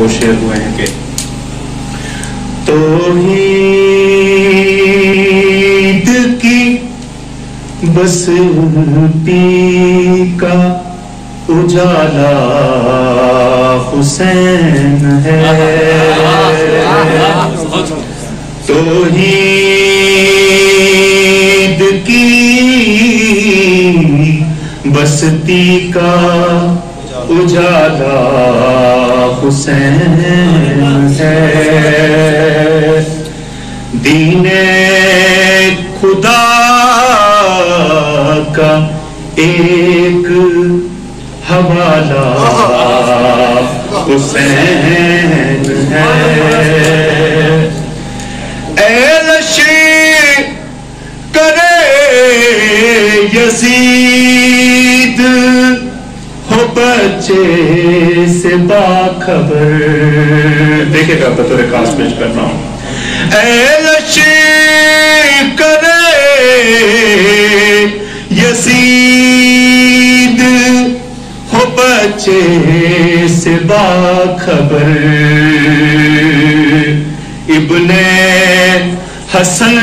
وہ شعر ہوئے ہیں کہ توحید کی بستی کا اجالا حسین ہے، توحید کی بستی کا اجالا حسین ہے، دین خدا کا ایک حوالہ حسین ہے، ایلش کرے یزید ہو بچے سے باخبر، دیکھے گا بطور خاص پیش کر رہا ہوں، ایلش کرے یزید ہو بچے سے باخبر، ابن حسن